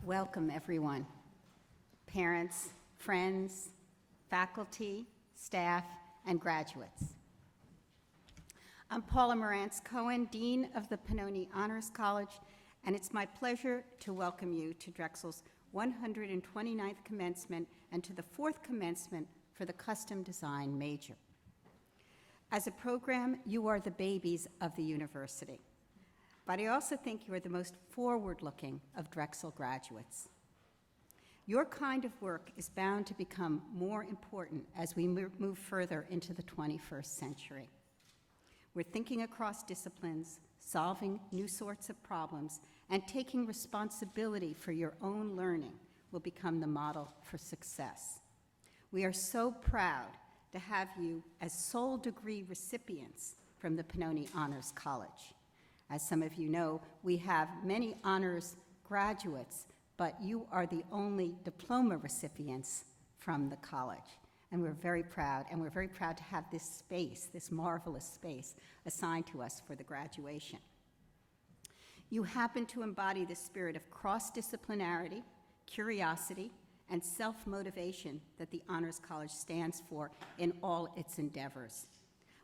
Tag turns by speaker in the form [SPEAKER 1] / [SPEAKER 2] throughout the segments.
[SPEAKER 1] Welcome, everyone. Parents, friends, faculty, staff, and graduates. I'm Paula Morantz-Cohen, Dean of the Pennoni Honors College, and it's my pleasure to welcome you to Drexel's 129th commencement and to the 4th commencement for the custom design major. As a program, you are the babies of the university, but I also think you are the most forward-looking of Drexel graduates. Your kind of work is bound to become more important as we move further into the 21st century. We're thinking across disciplines, solving new sorts of problems, and taking responsibility for your own learning will become the model for success. We are so proud to have you as sole degree recipients from the Pennoni Honors College. As some of you know, we have many honors graduates, but you are the only diploma recipients from the college. And we're very proud to have this space, this marvelous space, assigned to us for the graduation. You happen to embody the spirit of cross-disciplinarity, curiosity, and self-motivation that the Honors College stands for in all its endeavors.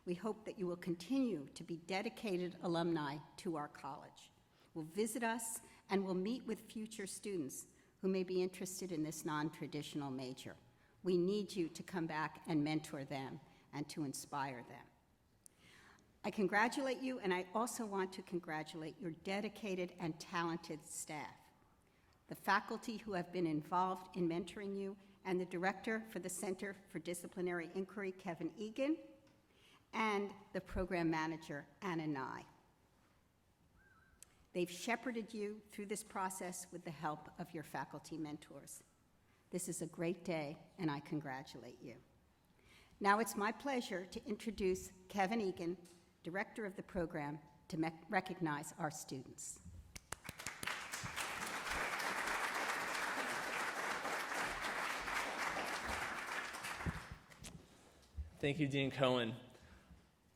[SPEAKER 1] We hope that you will continue to be dedicated alumni to our college. Will visit us and will meet with future students who may be interested in this non-traditional major. We need you to come back and mentor them and to inspire them. I congratulate you, and I also want to congratulate your dedicated and talented staff, the faculty who have been involved in mentoring you, and the director for the Center for Disciplinary Inquiry, Kevin Egan, and the program manager, Anna Nye. They've shepherded you through this process with the help of your faculty mentors. This is a great day, and I congratulate you. Now it's my pleasure to introduce Kevin Egan, director of the program, to recognize our students.
[SPEAKER 2] Thank you, Dean Cohen.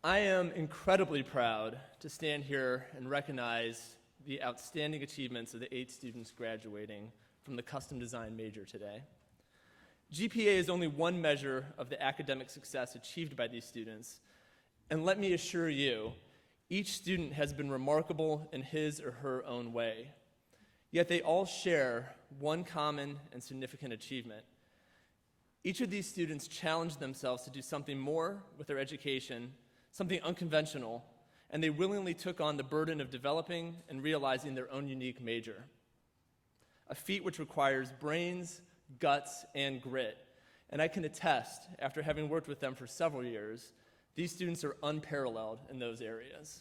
[SPEAKER 2] I am incredibly proud to stand here and recognize the outstanding achievements of the 8 students graduating from the custom design major today. GPA is only one measure of the academic success achieved by these students, and let me assure you, each student has been remarkable in his or her own way. Yet they all share one common and significant achievement. Each of these students challenged themselves to do something more with their education, something unconventional, and they willingly took on the burden of developing and realizing their own unique major. A feat which requires brains, guts, and grit. And I can attest, after having worked with them for several years, these students are unparalleled in those areas.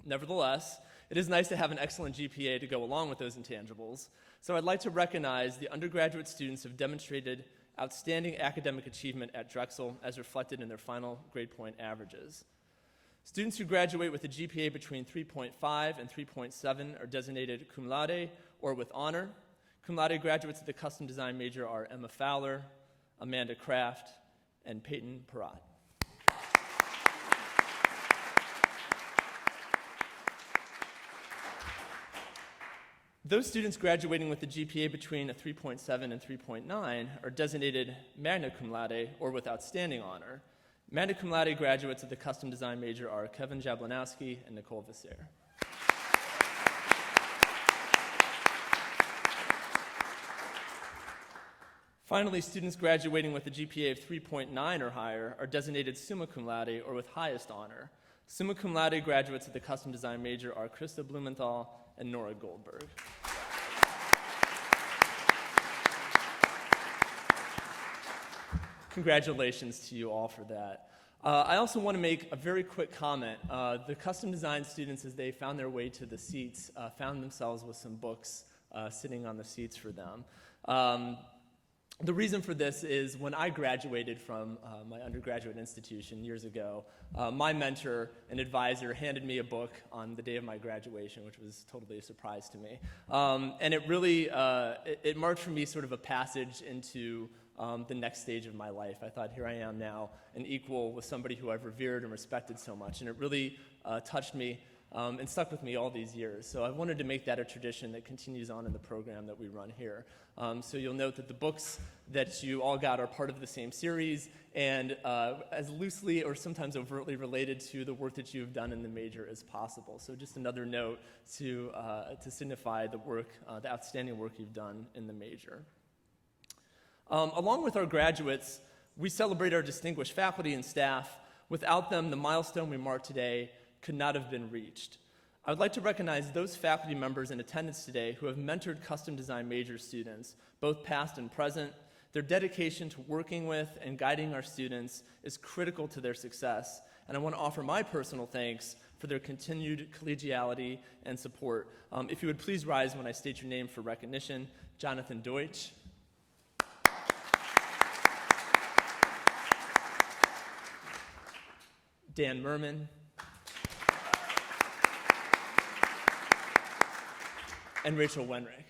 [SPEAKER 2] Nevertheless, it is nice to have an excellent GPA to go along with those intangibles, so I'd like to recognize the undergraduate students who have demonstrated outstanding academic achievement at Drexel as reflected in their final grade point averages. Students who graduate with a GPA between 3.5 and 3.7 are designated cum laude or with honor. Cum laude graduates of the custom design major are Emma Fowler, Amanda Kraft, and Peyton Perrott. Those students graduating with a GPA between a 3.7 and 3.9 are designated magna cum laude or with outstanding honor. Magna cum laude graduates of the custom design major are Kevin Jablonowski and Nicole Visser. Finally, students graduating with a GPA of 3.9 or higher are designated summa cum laude or with highest honor. Summa cum laude graduates of the custom design major are Krista Blumenthal and Nora Goldberg. Congratulations to you all for that. I also want to make a very quick comment. The custom design students, as they found their way to the seats, found themselves with some books sitting on the seats for them. The reason for this is when I graduated from my undergraduate institution years ago, my mentor and advisor handed me a book on the day of my graduation, which was totally a surprise to me. And it really, it marked for me sort of a passage into the next stage of my life. I thought, here I am now, an equal with somebody who I've revered and respected so much. And it really touched me and stuck with me all these years. So I wanted to make that a tradition that continues on in the program that we run here. So you'll note that the books that you all got are part of the same series and as loosely or sometimes overtly related to the work that you've done in the major as possible. So just another note to signify the work, the outstanding work you've done in the major. Along with our graduates, we celebrate our distinguished faculty and staff. Without them, the milestone we mark today could not have been reached. I would like to recognize those faculty members in attendance today who have mentored custom design major students, both past and present. Their dedication to working with and guiding our students is critical to their success, and I want to offer my personal thanks for their continued collegiality and support. If you would please rise when I state your name for recognition. Jonathan Deutsch. Dan Merman. And Rachel Wenrick.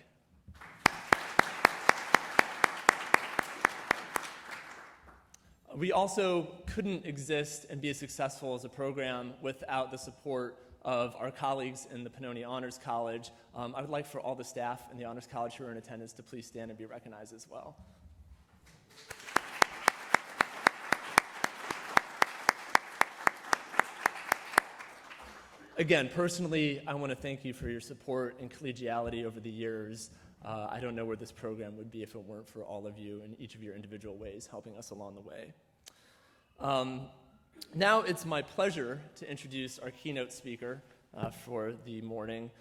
[SPEAKER 2] We also couldn't exist and be as successful as a program without the support of our colleagues in the Pennoni Honors College. I would like for all the staff in the Honors College who are in attendance to please stand and be recognized as well. Again, personally, I want to thank you for your support and collegiality over the years. I don't know where this program would be if it weren't for all of you in each of your individual ways helping us along the way. Now it's my pleasure to introduce our keynote speaker for the morning.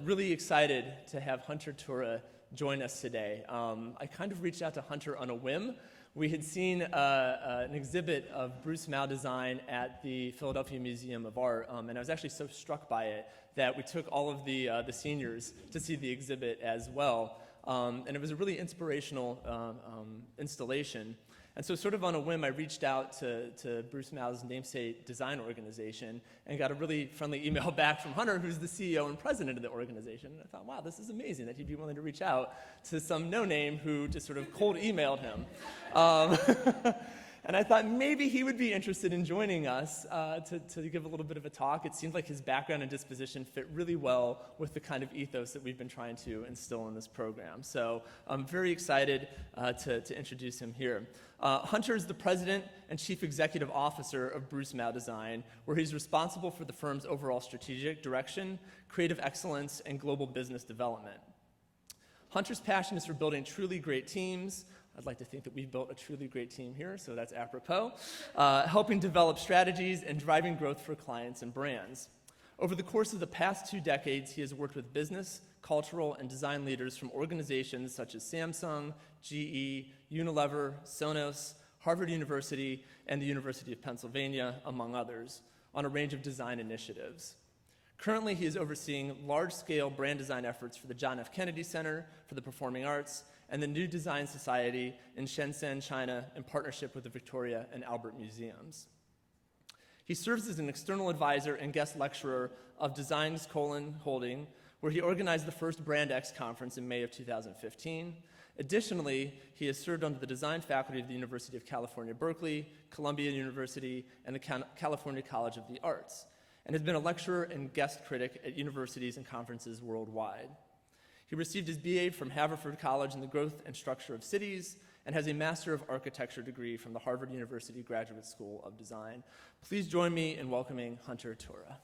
[SPEAKER 2] Really excited to have Hunter Tura join us today. I kind of reached out to Hunter on a whim. We had seen an exhibit of Bruce Mao design at the Philadelphia Museum of Art, and I was actually so struck by it that we took all of the seniors to see the exhibit as well. And it was a really inspirational installation. And so sort of on a whim, I reached out to Bruce Mao's namesake design organization and got a really friendly email back from Hunter, who's the CEO and president of the organization. And I thought, wow, this is amazing that he'd be willing to reach out to some no-name who just sort of cold emailed him. And I thought maybe he would be interested in joining us to give a little bit of a talk. It seemed like his background and disposition fit really well with the kind of ethos that we've been trying to instill in this program. So I'm very excited to introduce him here. Hunter is the president and chief executive officer of Bruce Mao Design, where he's responsible for the firm's overall strategic direction, creative excellence, and global business development. Hunter's passion is for building truly great teams. I'd like to think that we've built a truly great team here, so that's apropos, helping develop strategies and driving growth for clients and brands. Over the course of the past 2 decades, he has worked with business, cultural, and design leaders from organizations such as Samsung, GE, Unilever, Sonos, Harvard University, and the University of Pennsylvania, among others, on a range of design initiatives. Currently, he is overseeing large-scale brand design efforts for the John F. Kennedy Center for the Performing Arts and the New Design Society in Shenzhen, China, in partnership with the Victoria and Albert Museums. He serves as an external advisor and guest lecturer of Designs Holding, where he organized the first Brand X conference in May of 2015. Additionally, he has served under the design faculty of the University of California, Berkeley, Columbia University, and the California College of the Arts, and has been a lecturer and guest critic at universities and conferences worldwide. He received his BA from Haverford College in the Growth and Structure of Cities and has a Master of Architecture degree from the Harvard University Graduate School of Design. Please join me in welcoming Hunter Tura.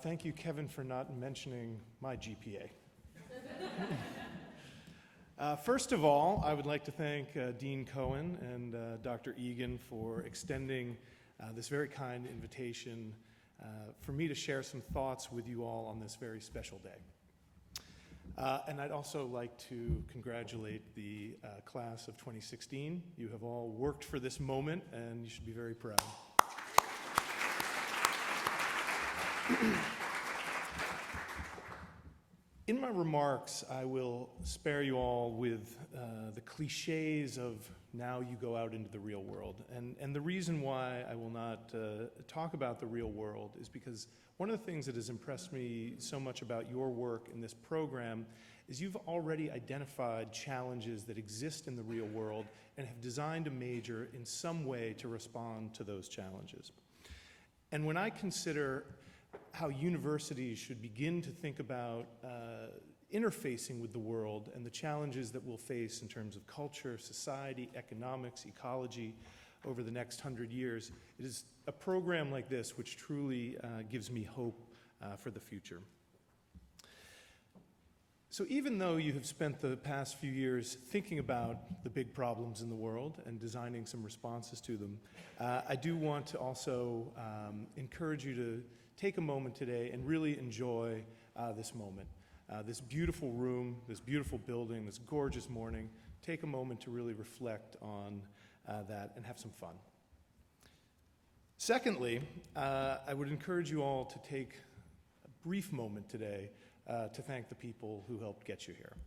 [SPEAKER 3] Thank you, Kevin, for not mentioning my GPA. First of all, I would like to thank Dean Cohen and Dr. Egan for extending this very kind invitation for me to share some thoughts with you all on this very special day. And I'd also like to congratulate the class of 2016. You have all worked for this moment, and you should be very proud. In my remarks, I will spare you all with the cliches of now you go out into the real world. And the reason why I will not talk about the real world is because one of the things that has impressed me so much about your work in this program is you've already identified challenges that exist in the real world and have designed a major in some way to respond to those challenges. And when I consider how universities should begin to think about interfacing with the world and the challenges that we'll face in terms of culture, society, economics, ecology over the next 100 years, it is a program like this which truly gives me hope for the future. So even though you have spent the past few years thinking about the big problems in the world and designing some responses to them, I do want to also encourage you to take a moment today and really enjoy this moment. This beautiful room, this beautiful building, this gorgeous morning. Take a moment to really reflect on that and have some fun. Secondly, I would encourage you all to take a brief moment today to thank the people who helped get you here.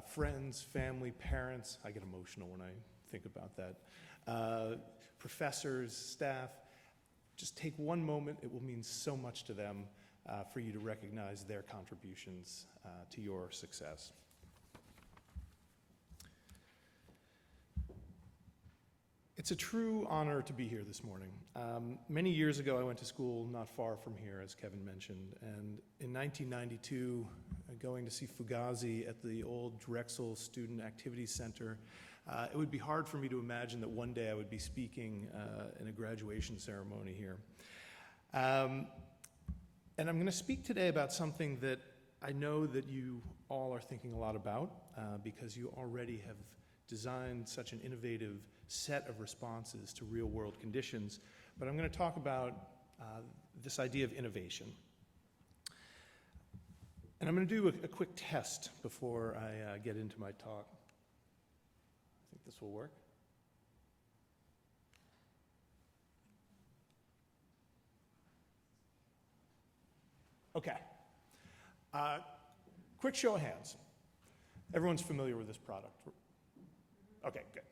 [SPEAKER 3] Friends, family, parents, I get emotional when I think about that. Professors, staff, just take one moment. It will mean so much to them for you to recognize their contributions to your success. It's a true honor to be here this morning. Many years ago, I went to school not far from here, as Kevin mentioned, and in 1992, going to see Fugazi at the old Drexel Student Activities Center, it would be hard for me to imagine that one day I would be speaking in a graduation ceremony here. And I'm going to speak today about something that I know that you all are thinking a lot about because you already have designed such an innovative set of responses to real-world conditions. But I'm going to talk about this idea of innovation. And I'm going to do a quick test before I get into my talk. I think this will work. Okay. Quick show of hands. Everyone's familiar with this product. Okay, good.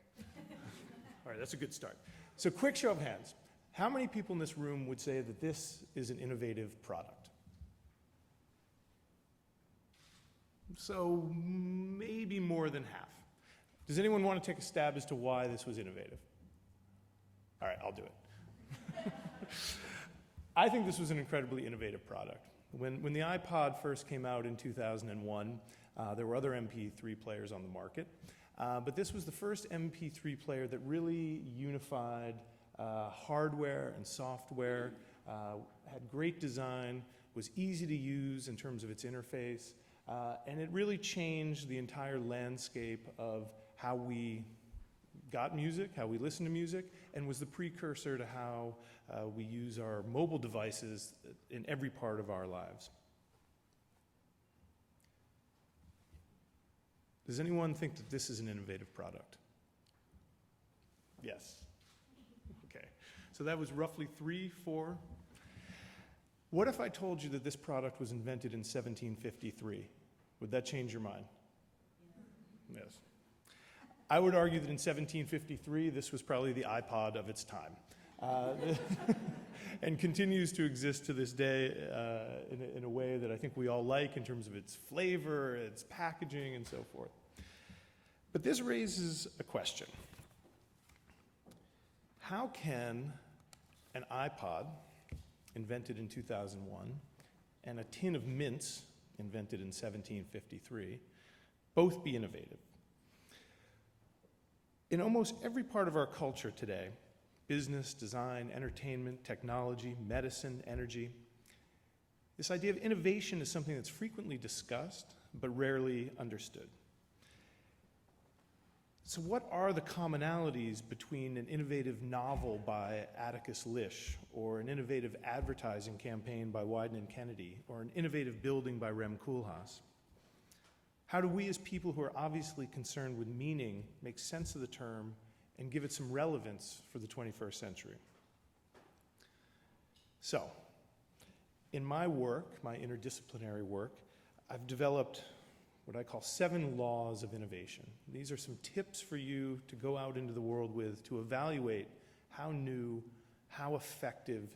[SPEAKER 3] All right, that's a good start. So quick show of hands. How many people in this room would say that this is an innovative product? So maybe more than half. Does anyone want to take a stab as to why this was innovative? All right, I'll do it. I think this was an incredibly innovative product. When the iPod first came out in 2001, there were other MP3 players on the market, but this was the first MP3 player that really unified hardware and software, had great design, was easy to use in terms of its interface, and it really changed the entire landscape of how we got music, how we listen to music, and was the precursor to how we use our mobile devices in every part of our lives. Does anyone think that this is an innovative product? Yes. Okay. So that was roughly 3, 4. What if I told you that this product was invented in 1753? Would that change your mind? Yes. I would argue that in 1753, this was probably the iPod of its time. And continues to exist to this day in a way that I think we all like in terms of its flavor, its packaging, and so forth. But this raises a question. How can an iPod, invented in 2001, and a tin of mints, invented in 1753, both be innovative? In almost every part of our culture today, business, design, entertainment, technology, medicine, energy, this idea of innovation is something that's frequently discussed, but rarely understood. So what are the commonalities between an innovative novel by Atticus Lish, or an innovative advertising campaign by Wieden and Kennedy, or an innovative building by Rem Koolhaas? How do we as people who are obviously concerned with meaning make sense of the term and give it some relevance for the 21st century? So, in my work, my interdisciplinary work, I've developed what I call 7 laws of innovation. These are some tips for you to go out into the world with to evaluate how new, how effective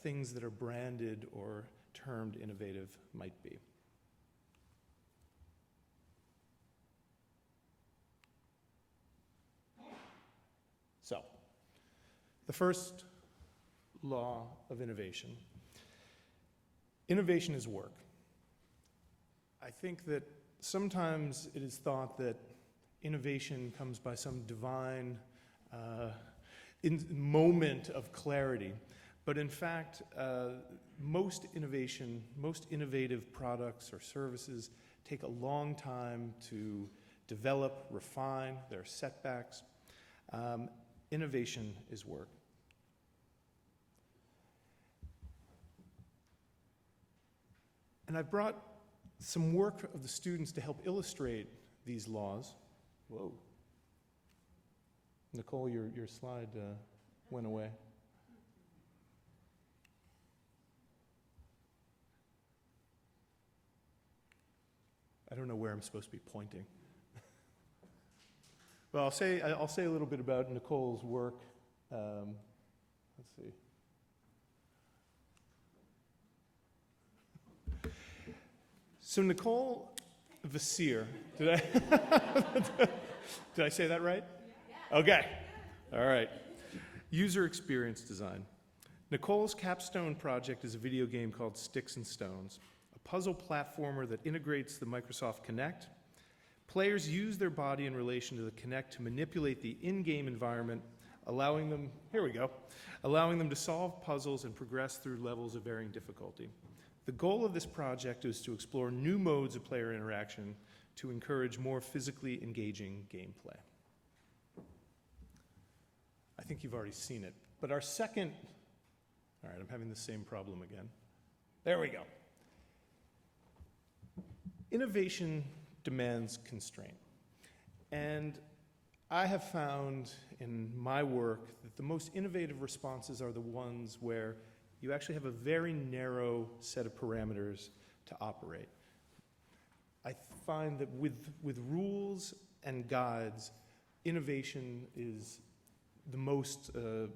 [SPEAKER 3] things that are branded or termed innovative might be. So, the first law of innovation. Innovation is work. I think that sometimes it is thought that innovation comes by some divine moment of clarity. But in fact, most innovative products or services take a long time to develop, refine. There are setbacks. Innovation is work. And I've brought some work of the students to help illustrate these laws. Whoa. Nicole, your slide went away. I don't know where I'm supposed to be pointing. Well, I'll say a little bit about Nicole's work. Let's see. So Nicole Vassir, did I say that right? Okay. All right. User experience design. Nicole's capstone project is a video game called Sticks and Stones, a puzzle platformer that integrates the Microsoft Kinect. Players use their body in relation to the Kinect to manipulate the in-game environment, allowing them to solve puzzles and progress through levels of varying difficulty. The goal of this project is to explore new modes of player interaction to encourage more physically engaging gameplay. I think you've already seen it. But our second, all right, I'm having the same problem again. There we go. Innovation demands constraint. And I have found in my work that the most innovative responses are the ones where you actually have a very narrow set of parameters to operate. I find that with rules and guides, innovation is the most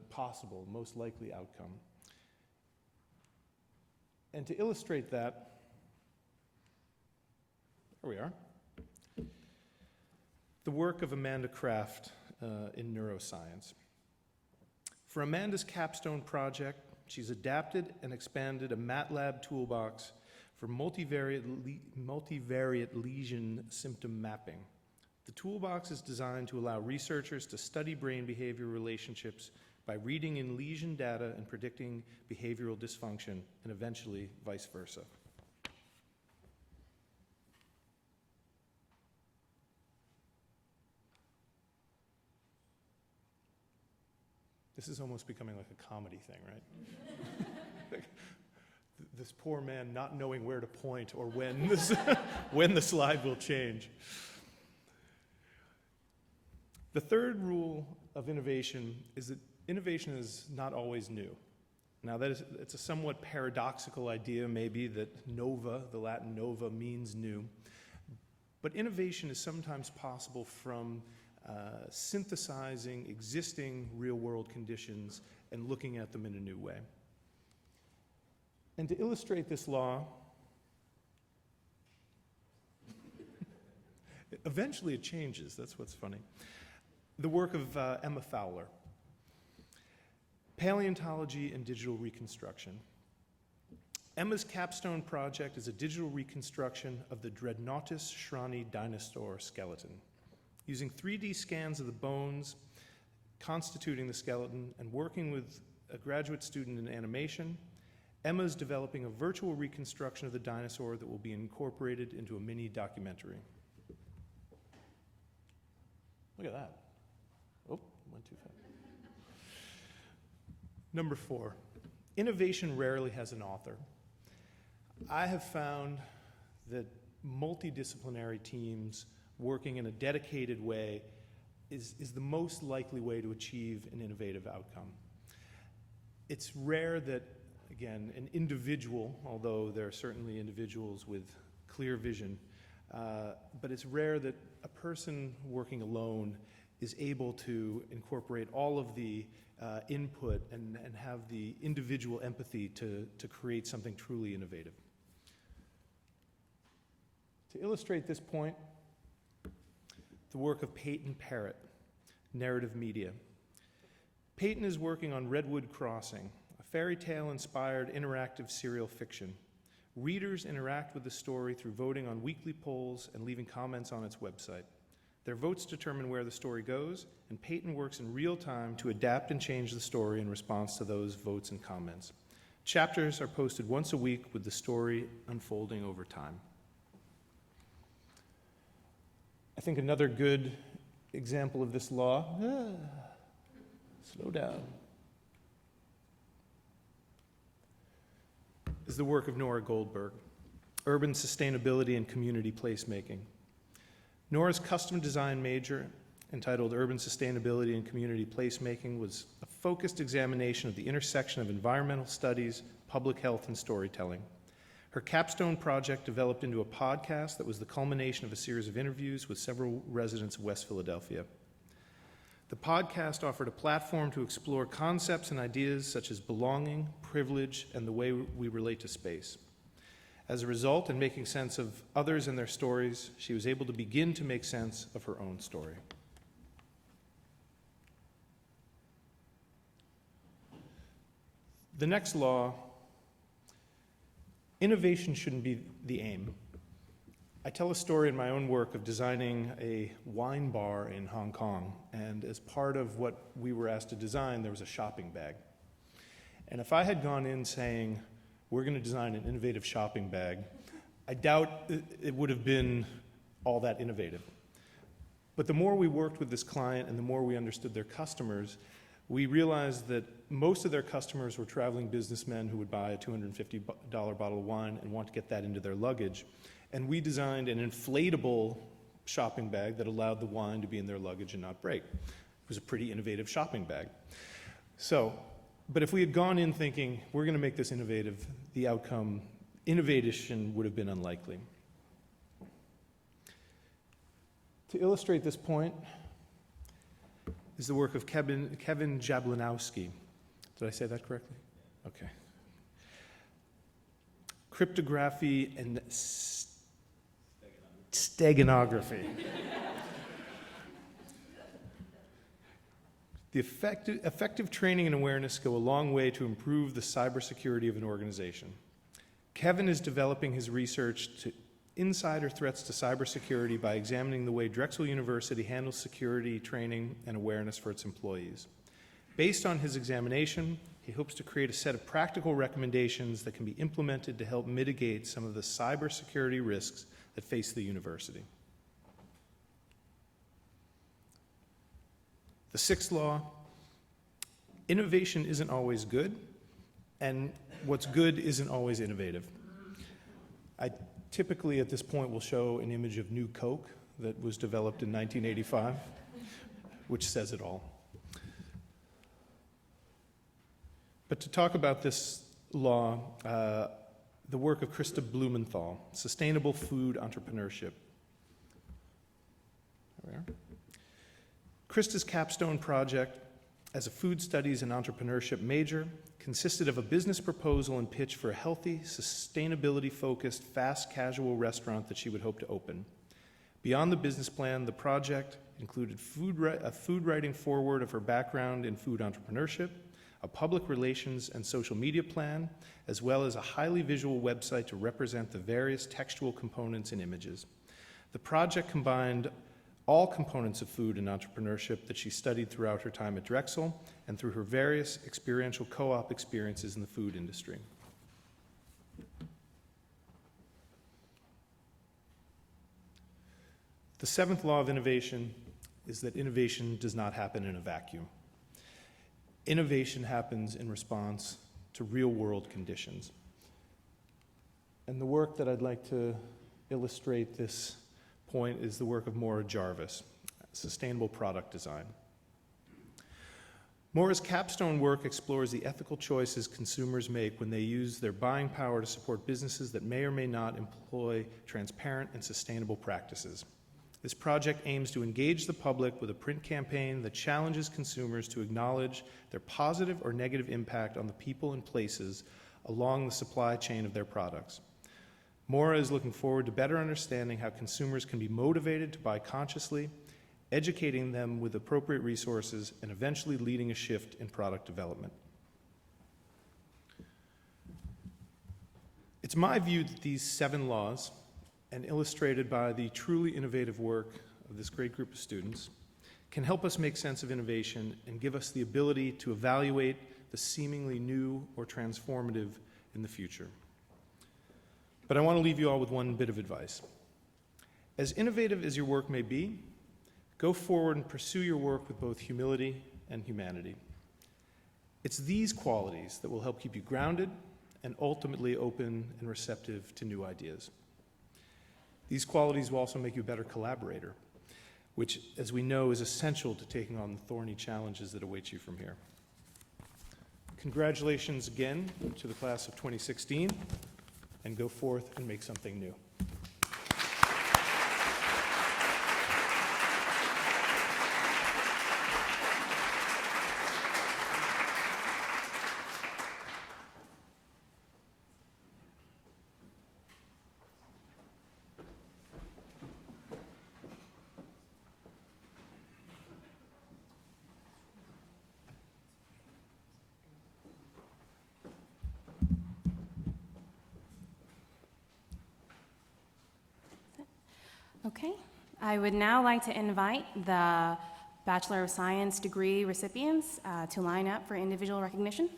[SPEAKER 3] possible, most likely outcome. And to illustrate that, there we are. The work of Amanda Kraft in neuroscience. For Amanda's capstone project, she's adapted and expanded a MATLAB toolbox for multivariate lesion symptom mapping. The toolbox is designed to allow researchers to study brain behavior relationships by reading in lesion data and predicting behavioral dysfunction, and eventually vice versa. This is almost becoming like a comedy thing, right? This poor man not knowing where to point or when when the slide will change. The third rule of innovation is that innovation is not always new. Now, it's a somewhat paradoxical idea, maybe, that nova, the Latin nova, means new. But innovation is sometimes possible from synthesizing existing real-world conditions and looking at them in a new way. And to illustrate this law, eventually it changes, that's what's funny. The work of Emma Fowler, Paleontology and Digital Reconstruction. Emma's capstone project is a digital reconstruction of the Dreadnoughtus shrani dinosaur skeleton. Using 3D scans of the bones constituting the skeleton and working with a graduate student in animation, Emma's developing a virtual reconstruction of the dinosaur that will be incorporated into a mini documentary. Look at that. Oh, went too fast. Number 4, innovation rarely has an author. I have found that multidisciplinary teams working in a dedicated way is the most likely way to achieve an innovative outcome. It's rare that, again, an individual, although there are certainly individuals with clear vision. But it's rare that a person working alone is able to incorporate all of the input and have the individual empathy to create something truly innovative. To illustrate this point, the work of Peyton Parrott, Narrative Media. Peyton is working on Redwood Crossing, a fairy tale-inspired interactive serial fiction. Readers interact with the story through voting on weekly polls and leaving comments on its website. Their votes determine where the story goes, and Peyton works in real time to adapt and change the story in response to those votes and comments. Chapters are posted once a week with the story unfolding over time. I think another good example of this law, slow down, is the work of Nora Goldberg, Urban Sustainability and Community Placemaking. Nora's custom design major, entitled Urban Sustainability and Community Placemaking, was a focused examination of the intersection of environmental studies, public health, and storytelling. Her capstone project developed into a podcast that was the culmination of a series of interviews with several residents of West Philadelphia. The podcast offered a platform to explore concepts and ideas such as belonging, privilege, and the way we relate to space. As a result, in making sense of others and their stories, she was able to begin to make sense of her own story. The next law, innovation shouldn't be the aim. I tell a story in my own work of designing a wine bar in Hong Kong, and as part of what we were asked to design, there was a shopping bag. And if I had gone in saying, we're going to design an innovative shopping bag, I doubt it would have been all that innovative. But the more we worked with this client and the more we understood their customers, we realized that most of their customers were traveling businessmen who would buy a $250 bottle of wine and want to get that into their luggage. And we designed an inflatable shopping bag that allowed the wine to be in their luggage and not break. It was a pretty innovative shopping bag. But if we had gone in thinking, we're going to make this innovative, the outcome, innovation would have been unlikely. To illustrate this point is the work of Kevin Jablanowski. Did I say that correctly? Okay. Cryptography and steganography. The effective training and awareness go a long way to improve the cybersecurity of an organization. Kevin is developing his research to insider threats to cybersecurity by examining the way Drexel University handles security training and awareness for its employees. Based on his examination, he hopes to create a set of practical recommendations that can be implemented to help mitigate some of the cybersecurity risks that face the university. The sixth law, innovation isn't always good, and what's good isn't always innovative. I typically at this point will show an image of New Coke that was developed in 1985, which says it all. But to talk about this law, the work of Krista Blumenthal, Sustainable Food Entrepreneurship. There we are. Krista's capstone project as a food studies and entrepreneurship major consisted of a business proposal and pitch for a healthy, sustainability-focused, fast casual restaurant that she would hope to open. Beyond the business plan, the project included a food writing foreword of her background in food entrepreneurship, a public relations and social media plan, as well as a highly visual website to represent the various textual components and images. The project combined all components of food and entrepreneurship that she studied throughout her time at Drexel and through her various experiential co-op experiences in the food industry. The seventh law of innovation is that innovation does not happen in a vacuum. Innovation happens in response to real-world conditions. And the work that I'd like to illustrate this point is the work of Maura Jarvis, Sustainable Product Design. Mora's capstone work explores the ethical choices consumers make when they use their buying power to support businesses that may or may not employ transparent and sustainable practices. This project aims to engage the public with a print campaign that challenges consumers to acknowledge their positive or negative impact on the people and places along the supply chain of their products. Mora is looking forward to better understanding how consumers can be motivated to buy consciously, educating them with appropriate resources, and eventually leading a shift in product development. It's my view that these 7 laws, and illustrated by the truly innovative work of this great group of students, can help us make sense of innovation and give us the ability to evaluate the seemingly new or transformative in the future. But I want to leave you all with one bit of advice. As innovative as your work may be, go forward and pursue your work with both humility and humanity. It's these qualities that will help keep you grounded and ultimately open and receptive to new ideas. These qualities will also make you a better collaborator, which, as we know, is essential to taking on the thorny challenges that await you from here. Congratulations again to the class of 2016, and go forth and make something new.
[SPEAKER 4] Okay, I would now like to invite the Bachelor of Science degree recipients to line up for individual recognition.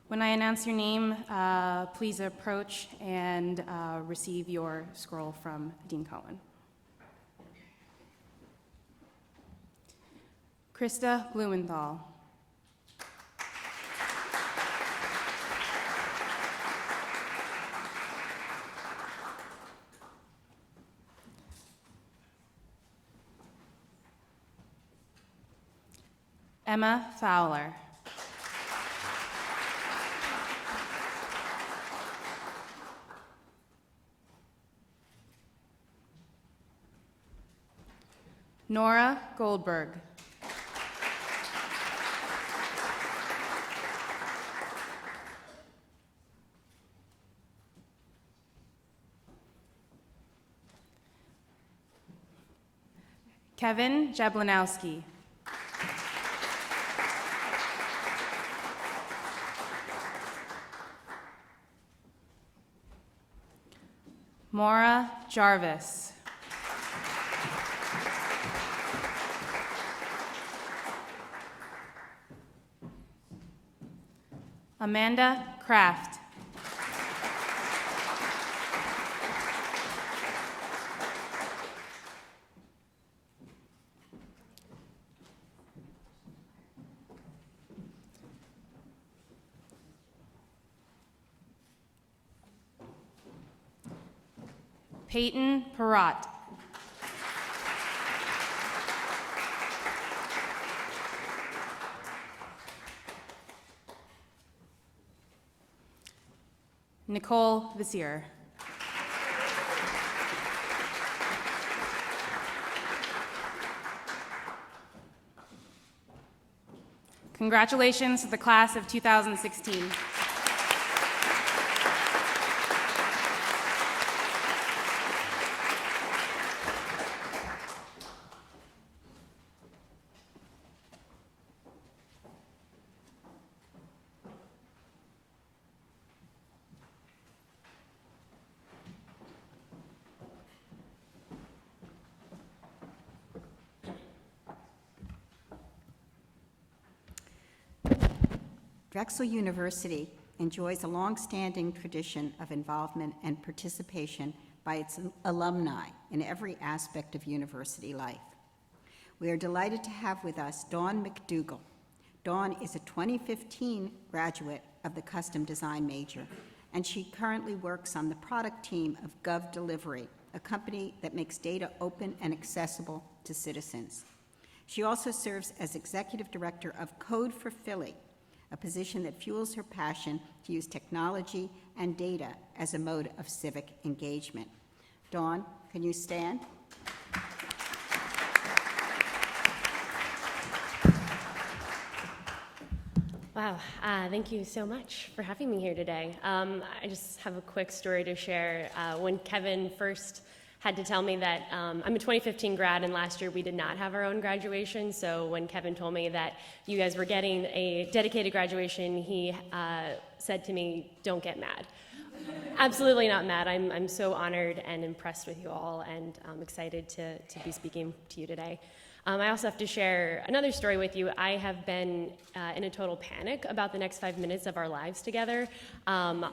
[SPEAKER 4] When I announce your name, please approach and receive your scroll from Dean Cohen. Krista Blumenthal. Emma Fowler. Nora Goldberg. Kevin Jablanowski. Maura Jarvis. Amanda Kraft. Peyton Perrott. Nicole Visier. Congratulations to the class of 2016.
[SPEAKER 1] Drexel University enjoys a long-standing tradition of involvement and participation by its alumni in every aspect of university life. We are delighted to have with us Dawn McDougall. Dawn is a 2015 graduate of the custom design major, and she currently works on the product team of Gov Delivery, a company that makes data open and accessible to citizens. She also serves as executive director of Code for Philly, a position that fuels her passion to use technology and data as a mode of civic engagement. Dawn, can you stand?
[SPEAKER 5] Wow, thank you so much for having me here today. I just have a quick story to share. When Kevin first had to tell me that I'm a 2015 grad, and last year we did not have our own graduation, so when Kevin told me that you guys were getting a dedicated graduation, he said to me, "Don't get mad." Absolutely not mad. I'm so honored and impressed with you all, and I'm excited to be speaking to you today. I also have to share another story with you. I have been in a total panic about the next 5 minutes of our lives together. Now,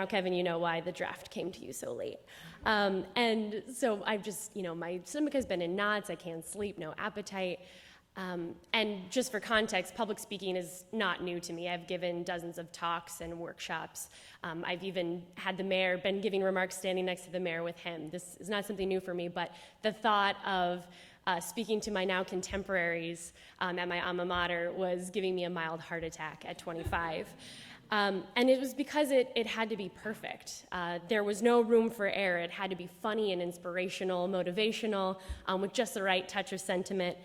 [SPEAKER 5] Kevin, you know why the draft came to you so late. And so I've just, my stomach has been in knots. I can't sleep, no appetite. And just for context, public speaking is not new to me. I've given dozens of talks and workshops. I've even had the mayor, been giving remarks standing next to the mayor with him. This is not something new for me, but the thought of speaking to my now contemporaries at my alma mater was giving me a mild heart attack at 25. And it was because it had to be perfect. There was no room for error. It had to be funny and inspirational, motivational, with just the right touch of sentiment.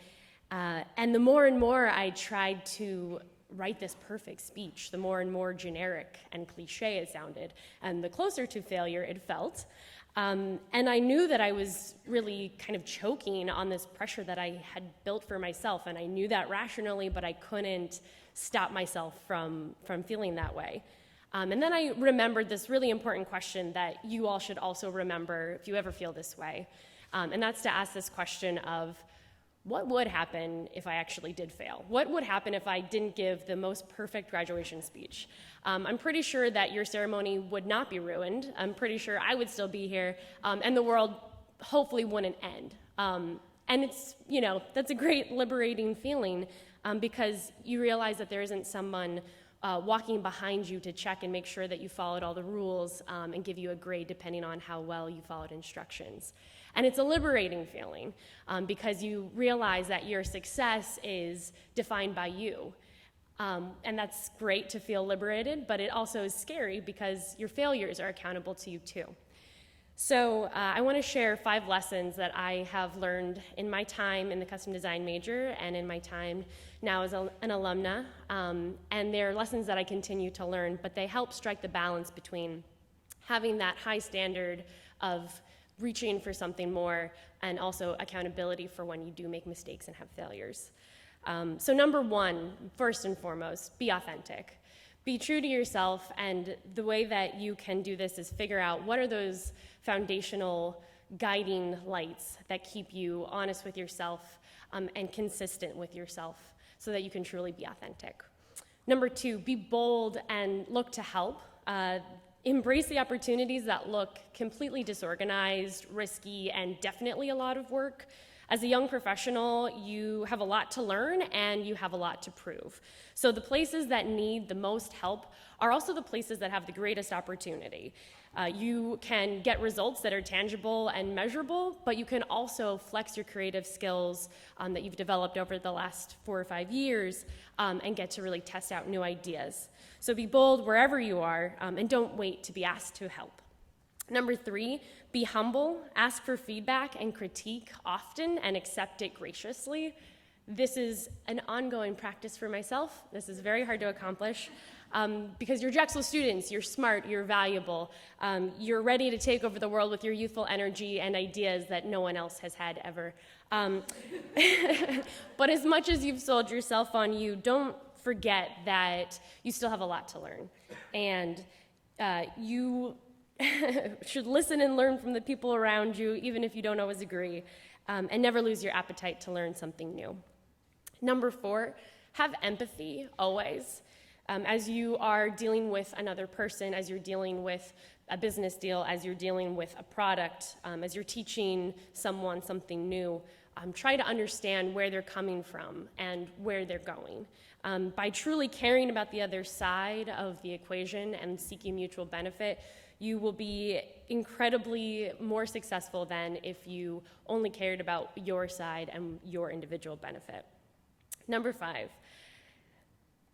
[SPEAKER 5] And the more and more I tried to write this perfect speech, the more and more generic and cliche it sounded, and the closer to failure it felt. And I knew that I was really kind of choking on this pressure that I had built for myself, and I knew that rationally, but I couldn't stop myself from feeling that way. And then I remembered this really important question that you all should also remember if you ever feel this way, and that's to ask this question of, what would happen if I actually did fail? What would happen if I didn't give the most perfect graduation speech? I'm pretty sure that your ceremony would not be ruined. I'm pretty sure I would still be here, and the world hopefully wouldn't end. And it's, that's a great liberating feeling because you realize that there isn't someone walking behind you to check and make sure that you followed all the rules and give you a grade depending on how well you followed instructions. And it's a liberating feeling because you realize that your success is defined by you. And that's great to feel liberated, but it also is scary because your failures are accountable to you too. So I want to share 5 lessons that I have learned in my time in the custom design major and in my time now as an alumna. And they're lessons that I continue to learn, but they help strike the balance between having that high standard of reaching for something more, and also accountability for when you do make mistakes and have failures. So number 1, first and foremost, be authentic. Be true to yourself, and the way that you can do this is figure out what are those foundational guiding lights that keep you honest with yourself and consistent with yourself so that you can truly be authentic. Number 2, be bold and look to help. Embrace the opportunities that look completely disorganized, risky, and definitely a lot of work. As a young professional, you have a lot to learn and you have a lot to prove. So the places that need the most help are also the places that have the greatest opportunity. You can get results that are tangible and measurable, but you can also flex your creative skills that you've developed over the last 4 or 5 years and get to really test out new ideas. So be bold wherever you are and don't wait to be asked to help. Number 3, be humble, ask for feedback and critique often and accept it graciously. This is an ongoing practice for myself. This is very hard to accomplish because you're Drexel students, you're smart, you're valuable, you're ready to take over the world with your youthful energy and ideas that no one else has had ever. But as much as you've sold yourself on you, don't forget that you still have a lot to learn. And you should listen and learn from the people around you, even if you don't always agree, and never lose your appetite to learn something new. Number 4, have empathy always. As you are dealing with another person, as you're dealing with a business deal, as you're dealing with a product, as you're teaching someone something new, try to understand where they're coming from and where they're going. By truly caring about the other side of the equation and seeking mutual benefit, you will be incredibly more successful than if you only cared about your side and your individual benefit. Number 5,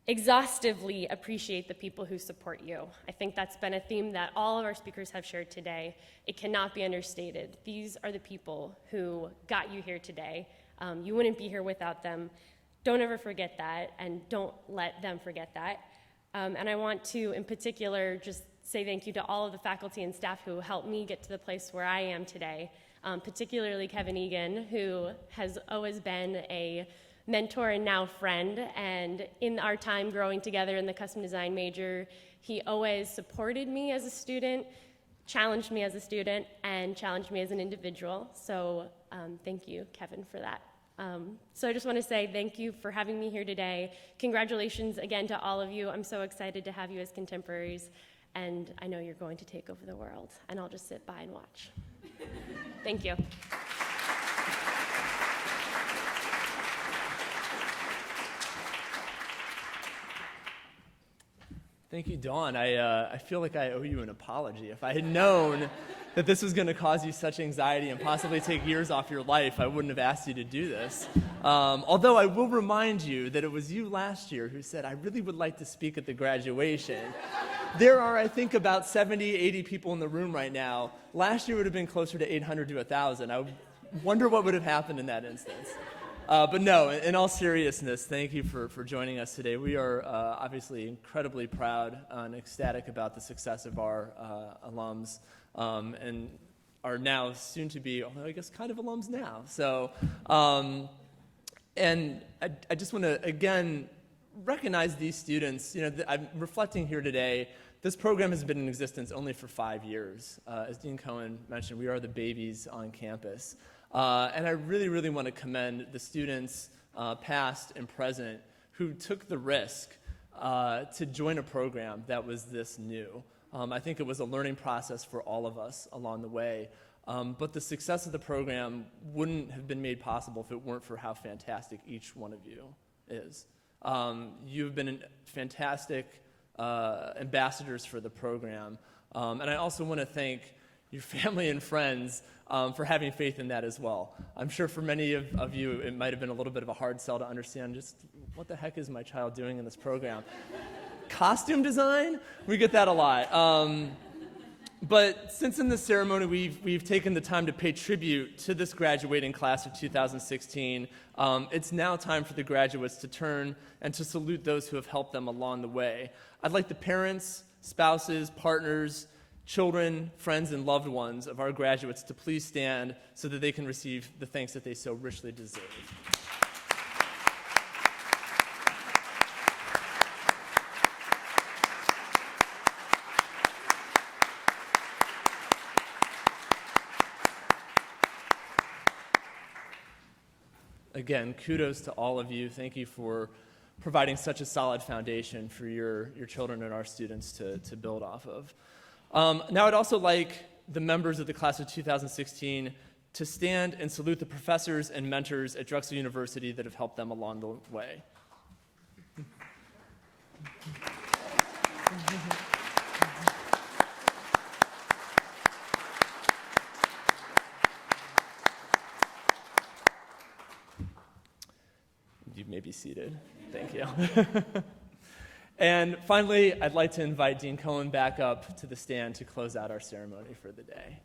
[SPEAKER 5] exhaustively appreciate the people who support you. I think that's been a theme that all of our speakers have shared today. It cannot be understated. These are the people who got you here today. You wouldn't be here without them. Don't ever forget that, and don't let them forget that. And I want to, in particular, just say thank you to all of the faculty and staff who helped me get to the place where I am today, particularly Kevin Egan, who has always been a mentor and now friend, and in our time growing together in the custom design major, he always supported me as a student, challenged me as a student, and challenged me as an individual. So thank you, Kevin, for that. So I just want to say thank you for having me here today. Congratulations again to all of you. I'm so excited to have you as contemporaries, and I know you're going to take over the world, and I'll just sit by and watch. Thank you.
[SPEAKER 2] Thank you, Dawn. I feel like I owe you an apology. If I had known that this was going to cause you such anxiety and possibly take years off your life, I wouldn't have asked you to do this. Although I will remind you that it was you last year who said, I really would like to speak at the graduation. There are, I think, about 70, 80 people in the room right now. Last year would have been closer to 800 to 1,000. I wonder what would have happened in that instance. But no, in all seriousness, thank you for joining us today. We are obviously incredibly proud and ecstatic about the success of our alums and are now soon to be, although I guess kind of alums now. So, and I just want to, again, recognize these students. You know, I'm reflecting here today. This program has been in existence only for 5 years. As Dean Cohen mentioned, we are the babies on campus. And I really, really want to commend the students, past and present, who took the risk to join a program that was this new. I think it was a learning process for all of us along the way. But the success of the program wouldn't have been made possible if it weren't for how fantastic each one of you is. You've been fantastic ambassadors for the program. And I also want to thank your family and friends for having faith in that as well. I'm sure for many of you, it might have been a little bit of a hard sell to understand just what the heck is my child doing in this program. Costume design? We get that a lot. But since in this ceremony we've taken the time to pay tribute to this graduating class of 2016, it's now time for the graduates to turn and to salute those who have helped them along the way. I'd like the parents, spouses, partners, children, friends, and loved ones of our graduates to please stand so that they can receive the thanks that they so richly deserve. Again, kudos to all of you. Thank you for providing such a solid foundation for your children and our students to build off of. Now I'd also like the members of the class of 2016 to stand and salute the professors and mentors at Drexel University that have helped them along the way. You may be seated. Thank you. And finally, I'd like to invite Dean Cohen back up to the stand to close out our ceremony for the day.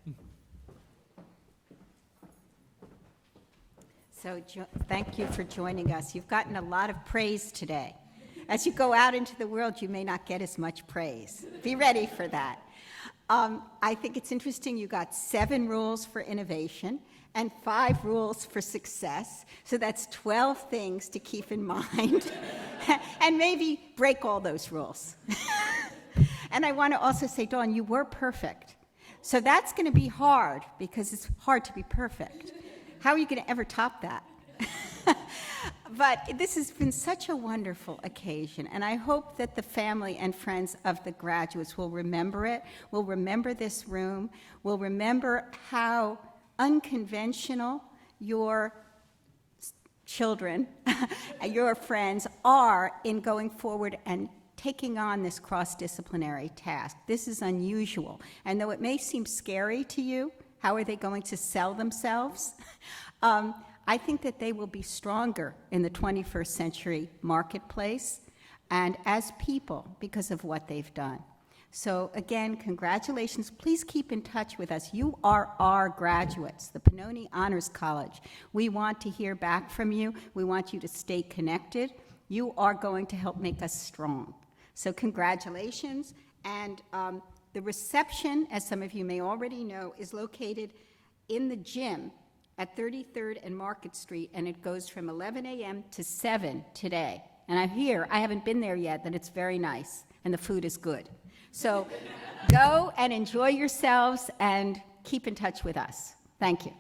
[SPEAKER 1] So thank you for joining us. You've gotten a lot of praise today. As you go out into the world, you may not get as much praise. Be ready for that. I think it's interesting you got 7 rules for innovation and 5 rules for success. So that's 12 things to keep in mind. And maybe break all those rules. And I want to also say, Dawn, you were perfect. So that's going to be hard because it's hard to be perfect. How are you going to ever top that? But this has been such a wonderful occasion, and I hope that the family and friends of the graduates will remember it, will remember this room, will remember how unconventional your children, your friends, are in going forward and taking on this cross-disciplinary task. This is unusual. And though it may seem scary to you, how are they going to sell themselves? I think that they will be stronger in the 21st century marketplace and as people because of what they've done. So again, congratulations. Please keep in touch with us. You are our graduates, the Pennoni Honors College. We want to hear back from you. We want you to stay connected. You are going to help make us strong. So congratulations. And the reception, as some of you may already know, is located in the gym at 33rd and Market Street, and it goes from 11 a.m. to 7 today. And I haven't been there yet, that it's very nice, and the food is good. So go and enjoy yourselves and keep in touch with us. Thank you.